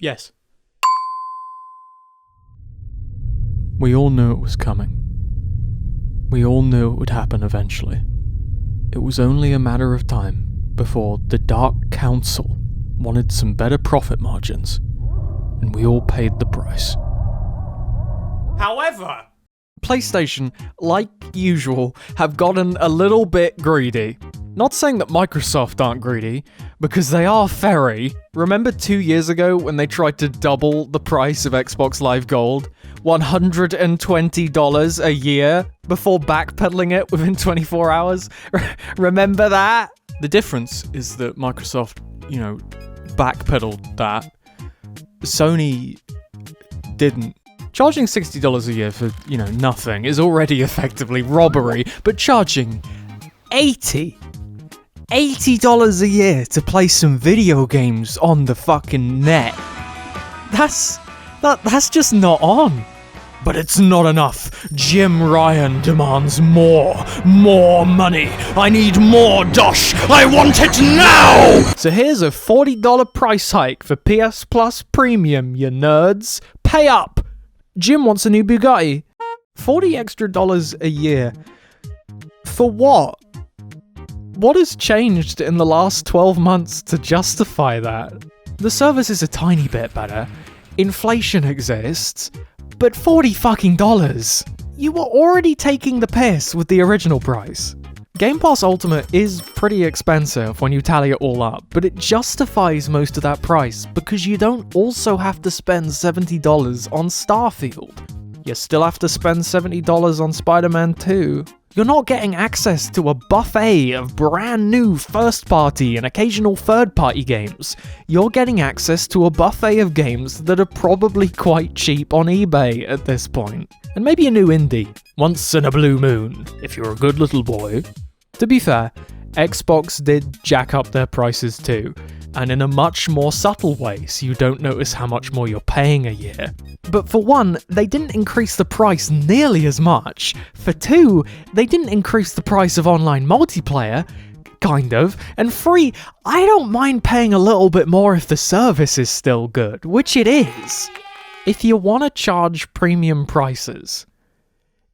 Yes. We all knew it was coming. We all knew it would happen eventually. It was only a matter of time before the Dark Council wanted some better profit margins, and we all paid the price. However, PlayStation, like usual, have gotten a little bit greedy. Not saying that Microsoft aren't greedy, because they are fairy. Remember 2 years ago when they tried to double the price of Xbox Live Gold? $120 a year before backpedaling it within 24 hours? Remember that? The difference is that Microsoft, backpedaled that. Sony didn't. Charging $60 a year for, nothing is already effectively robbery, but charging $80 a year to play some video games on the fucking net. That's just not on. But it's not enough. Jim Ryan demands more money. I need more dosh. I want it now! So here's a $40 price hike for PS Plus Premium, you nerds. Pay up! Jim wants a new Bugatti. $40 extra a year. For what? What has changed in the last 12 months to justify that? The service is a tiny bit better. Inflation exists. But $40 You were already taking the piss with the original price. Game Pass Ultimate is pretty expensive when you tally it all up, but it justifies most of that price because you don't also have to spend $70 on Starfield. You still have to spend $70 on Spider-Man 2. You're not getting access to a buffet of brand new first-party and occasional third-party games. You're getting access to a buffet of games that are probably quite cheap on eBay at this point. And maybe a new indie, once in a blue moon, if you're a good little boy. To be fair, Xbox did jack up their prices too, and in a much more subtle way, so you don't notice how much more you're paying a year. But for one, they didn't increase the price nearly as much. For two, they didn't increase the price of online multiplayer, kind of. And three, I don't mind paying a little bit more if the service is still good, which it is. If you want to charge premium prices,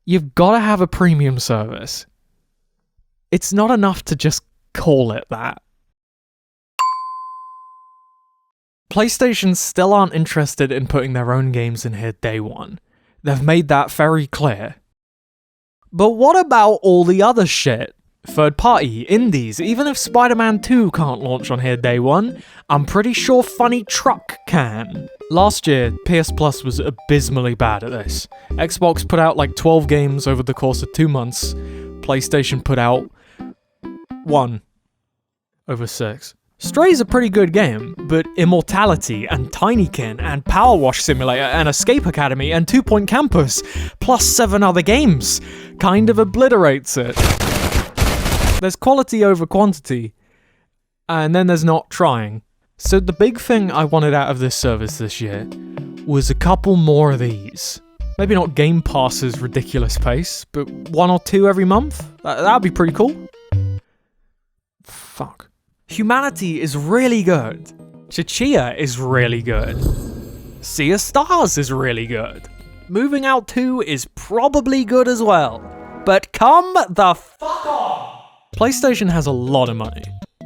you've got to have a premium service. It's not enough to just call it that. PlayStation still aren't interested in putting their own games in here day one. They've made that very clear. But what about all the other shit? Third party, indies, even if Spider-Man 2 can't launch on here day one, I'm pretty sure Funny Truck can. Last year, PS Plus was abysmally bad at this. Xbox put out like 12 games over the course of 2 months. PlayStation put out 1 over 6. Stray's a pretty good game, but Immortality and Tinykin and Power Wash Simulator and Escape Academy and 2 Point Campus, plus 7 other games, kind of obliterates it. There's quality over quantity, and then there's not trying. So the big thing I wanted out of this service this year was a couple more of these. Maybe not Game Pass's ridiculous pace, but 1 or 2 every month? That'd be pretty cool. Fuck. Humanity is really good. Chichia is really good. Sea of Stars is really good. Moving Out 2 is probably good as well. But come the fuck on! PlayStation has a lot of money.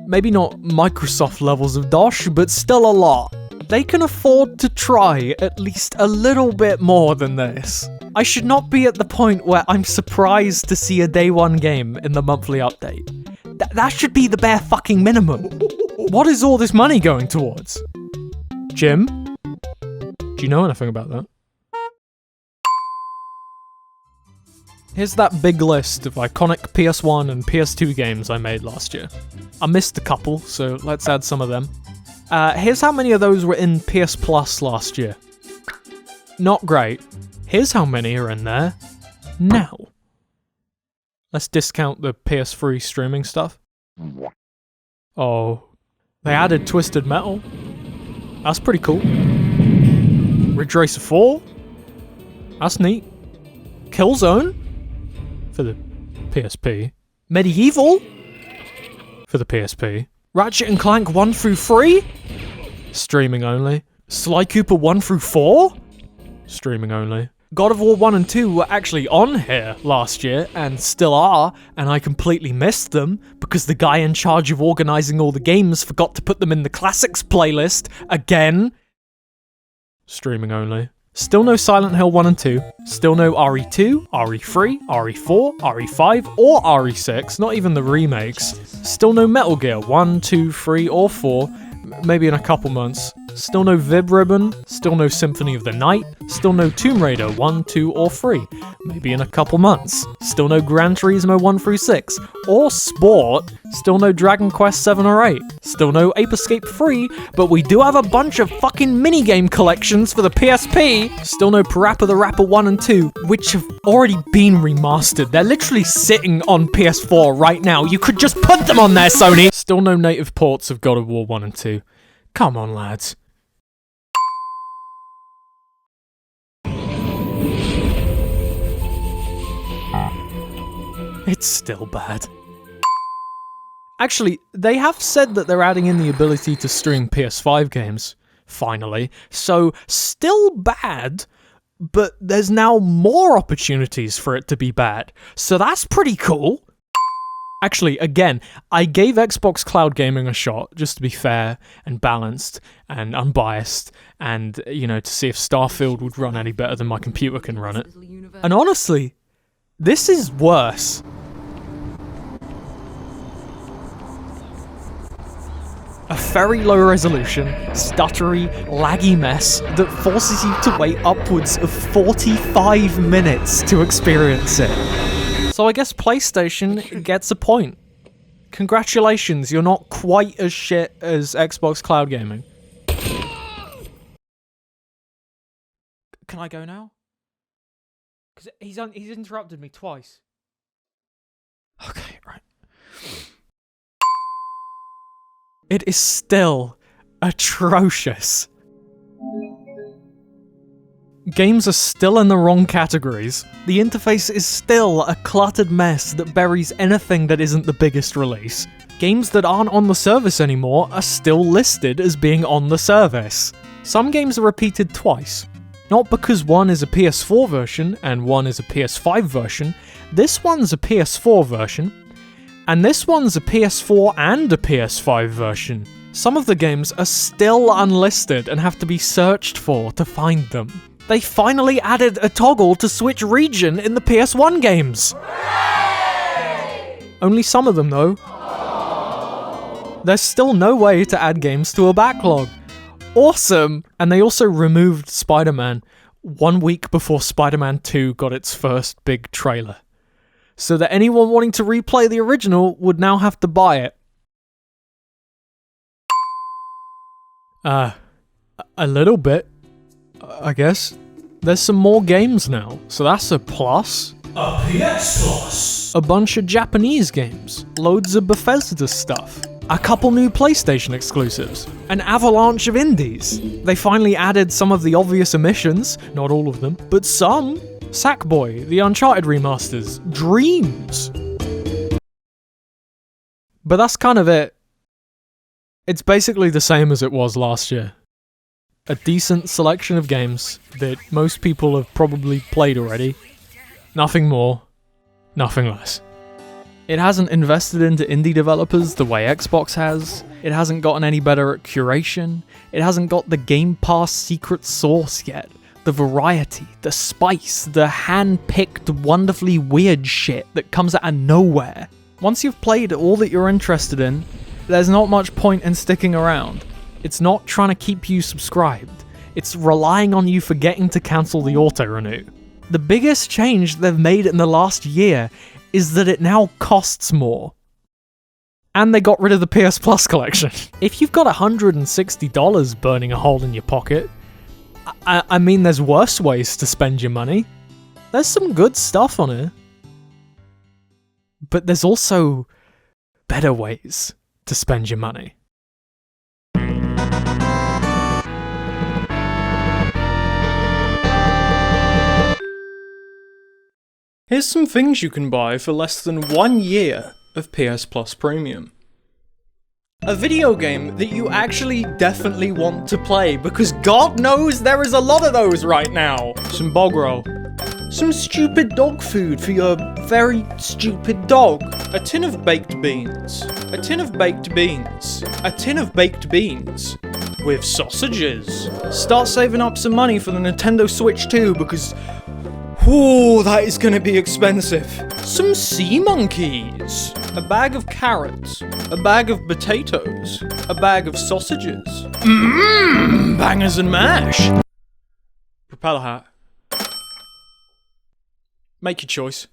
Maybe not Microsoft levels of dosh, but still a lot. They can afford to try at least a little bit more than this. I should not be at the point where I'm surprised to see a day one game in the monthly update. That should be the bare fucking minimum. What is all this money going towards? Jim? Do you know anything about that? Here's that big list of iconic PS1 and PS2 games I made last year. I missed a couple, so let's add some of them. Here's how many of those were in PS Plus last year. Not great. Here's how many are in there now. Let's discount the PS3 streaming stuff. Oh. They added Twisted Metal. That's pretty cool. Ridge Racer 4. That's neat. Killzone. For the PSP. Medieval. For the PSP. Ratchet and Clank 1 through 3. Streaming only. Sly Cooper 1 through 4? Streaming only. God of War 1 and 2 were actually on here last year, and still are, and I completely missed them, because the guy in charge of organising all the games forgot to put them in the classics playlist again. Streaming only. Still no Silent Hill 1 and 2, still no RE2, RE3, RE4, RE5, or RE6, not even the remakes. Still no Metal Gear 1, 2, 3, or 4, maybe in a couple months. Still no Vib Ribbon, still no Symphony of the Night, still no Tomb Raider 1, 2, or 3, maybe in a couple months. Still no Gran Turismo 1 through 6, or Sport, still no Dragon Quest 7 or 8, still no Ape Escape 3, but we do have a bunch of fucking minigame collections for the PSP, still no Parappa the Rapper 1 and 2, which have already been remastered. They're literally sitting on PS4 right now. You could just put them on there, Sony! Still no native ports of God of War 1 and 2. Come on, lads. It's still bad. Actually, they have said that they're adding in the ability to stream PS5 games, finally, so still bad, but there's now more opportunities for it to be bad, so that's pretty cool. Actually, again, I gave Xbox Cloud Gaming a shot, just to be fair and balanced and unbiased, and, you know, to see if Starfield would run any better than my computer can run it. And honestly, this is worse. A very low resolution, stuttery, laggy mess that forces you to wait upwards of 45 minutes to experience it. So I guess PlayStation gets a point. Congratulations, you're not quite as shit as Xbox Cloud Gaming. Can I go now? Because he's interrupted me twice. Okay, right. It is still atrocious. Games are still in the wrong categories. The interface is still a cluttered mess that buries anything that isn't the biggest release. Games that aren't on the service anymore are still listed as being on the service. Some games are repeated twice. Not because one is a PS4 version and one is a PS5 version. This one's a PS4 version, and this one's a PS4 and a PS5 version. Some of the games are still unlisted and have to be searched for to find them. They finally added a toggle to switch region in the PS1 games. Hooray! Only some of them though. There's still no way to add games to a backlog. Awesome! And they also removed Spider-Man 1 week before Spider-Man 2 got its first big trailer, so that anyone wanting to replay the original would now have to buy it. A little bit, I guess. There's some more games now, so that's a plus. A PS Plus! A bunch of Japanese games, loads of Bethesda stuff, a couple new PlayStation exclusives, an avalanche of indies. They finally added some of the obvious omissions, not all of them, but some. Sackboy, the Uncharted remasters, Dreams. But that's kind of it. It's basically the same as it was last year. A decent selection of games that most people have probably played already. Nothing more, nothing less. It hasn't invested into indie developers the way Xbox has. It hasn't gotten any better at curation. It hasn't got the Game Pass secret sauce yet. The variety, the spice, the hand-picked, wonderfully weird shit that comes out of nowhere. Once you've played all that you're interested in, there's not much point in sticking around. It's not trying to keep you subscribed. It's relying on you forgetting to cancel the auto-renew. The biggest change they've made in the last year is that it now costs more. And they got rid of the PS Plus collection. If you've got $160 burning a hole in your pocket, I mean, there's worse ways to spend your money. There's some good stuff on it. But there's also better ways to spend your money. Here's some things you can buy for less than 1 year of PS Plus Premium. A video game that you actually definitely want to play, because God knows there is a lot of those right now. Some bog roll. Some stupid dog food for your very stupid dog. A tin of baked beans. A tin of baked beans. A tin of baked beans. With sausages. Start saving up some money for the Nintendo Switch 2, because ooh, that is gonna be expensive. Some sea monkeys. A bag of carrots. A bag of potatoes. A bag of sausages. Mmm, bangers and mash. Propeller hat. Make your choice.